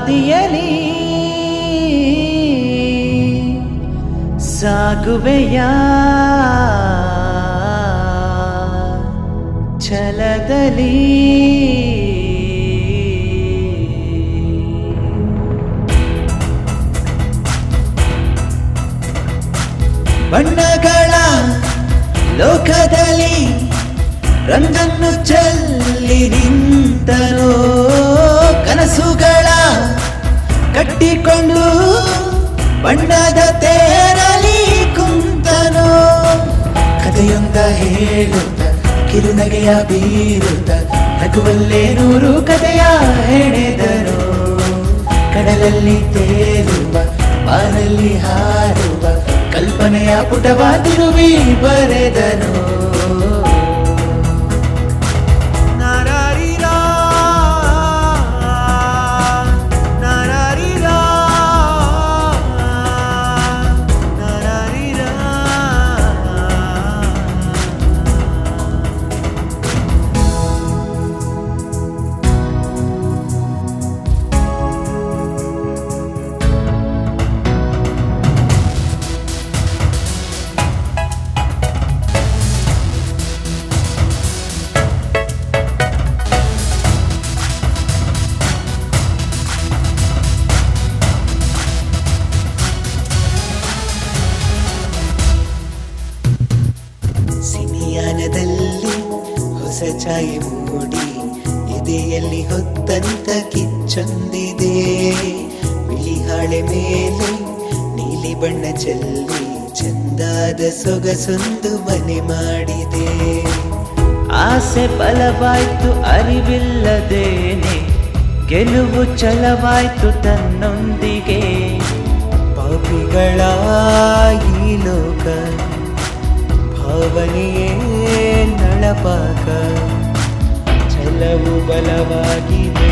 ಹಾದಿಯಲಿ ಸಾಗುವೆಯ ಛಲದಲ್ಲಿ ಬಣ್ಣಗಳ ಲೋಕದಲ್ಲಿ ರಂಗನ್ನು ಚೆಲ್ಲಿ ನಿಂತರೋ ಕನಸುಗಳ ಕಟ್ಟಿಕೊಂಡು ಬಣ್ಣದ ತೇರಲಿ ಕುಂತನೋ ಕಥೆಯೊಂದ ಹೇಳುತ್ತ ಕಿರುನಗೆಯ ಬೀರುತ್ತ ನಗುವಲ್ಲೇ ನೂರು ಕಥೆಯ ಹೆಣೆದರೋ ಕಡಲಲ್ಲಿ ತೇಲುವ ಬಾನಲ್ಲಿ ಹಾರುವ ಕಲ್ಪನೆಯ ಪುಟವ ತಿರುವಿ ಬರೆದನು ಸಿನಿಯಾನದಲ್ಲಿ ಹೊಸ ಛಾಯೆ ಮೂಡಿ ಎದೆಯಲ್ಲಿ ಹೊತ್ತಂತ ಕಿಚ್ಚೊಂದಿದೆ ಬಿಳಿ ಹಾಳೆ ಮೇಲೆ ನೀಲಿ ಬಣ್ಣ ಚೆಲ್ಲಿ ಚಂದಾದ ಸೊಗಸೊಂದು ಮನೆ ಮಾಡಿದೆ ಆಸೆ ಬಲವಾಯ್ತು ಅರಿವಿಲ್ಲದೇನೆ ಗೆಲುವು ಛಲವಾಯ್ತು ತನ್ನೊಂದಿಗೆ ಪಾಪಿಗಳ ಈ ಲೋಕ ಭಾವನೆಯೇ ನಳಪಾಕ ಛಲವು ಬಲವಾಗಿದೆ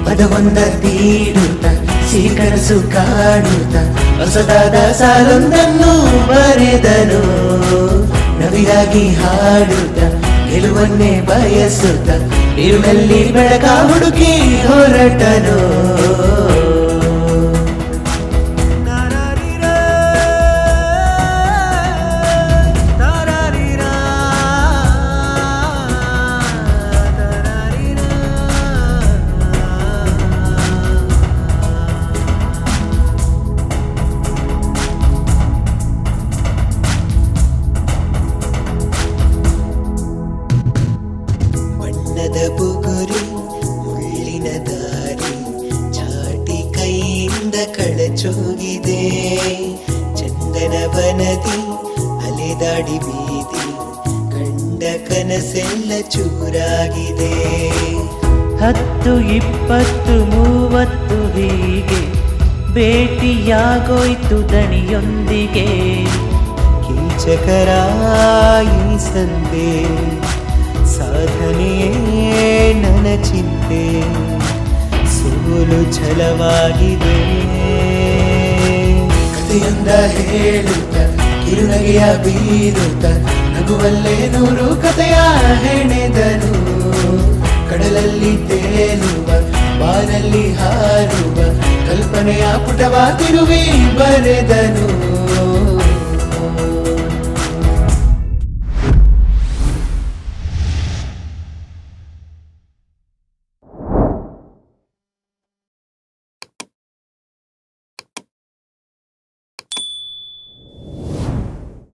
ಪದವೊಂದ ತೀಡುತ್ತ ಸಿಹಿಕನಸು ಕಾಡುತ್ತ ಹೊಸದಾದ ಸಾಲೊಂದನ್ನು ಬರೆದನು ನವಿರಾಗಿ ಹಾಡುತ್ತ ಗೆಲುವನ್ನೇ ಬಯಸುತ್ತ ಇರುಳಲ್ಲಿ ಬೆಳಕ ಹುಡುಕಿ ಹೊರಟನು ಬುಗುರಿ ಮುಳ್ಳಿನ ದಾರಿ ಚಾಟಿ ಕೈಯಿಂದ ಕಳಚೋಗಿದೆ ಚಂದನ ಬನದಿ ಅಲೆದಾಡಿ ಬೀದಿ ಕಂಡ ಕನಸೆಲ್ಲ ಚೂರಾಗಿದೆ 10, 20, 30 ಹೀಗೆ ಭೇಟಿಯಾಗೋಯ್ತು ದಣಿಯೊಂದಿಗೆ ಕೀಚಕರ ಈ ಸಂದೆ ಸಾಧನೆಯೇ ನನ್ನ ಚಿಂತೆ ಸೋಲು ಛಲವಾಗಿದೆ ಕಥೆಯೊಂದ ಹೇಳುತ್ತ ಕಿರುನಗೆಯ ಬೀರುತ್ತ ನಗುವಲ್ಲೇ ನೂರು ಕಥೆಯ ಹೆಣೆದನು ಕಡಲಲ್ಲಿ ತೇಲುವ ಬಾನಲ್ಲಿ ಹಾರುವ ಕಲ್ಪನೆಯ ಪುಟವ ತಿರುವಿ ಬರೆದನು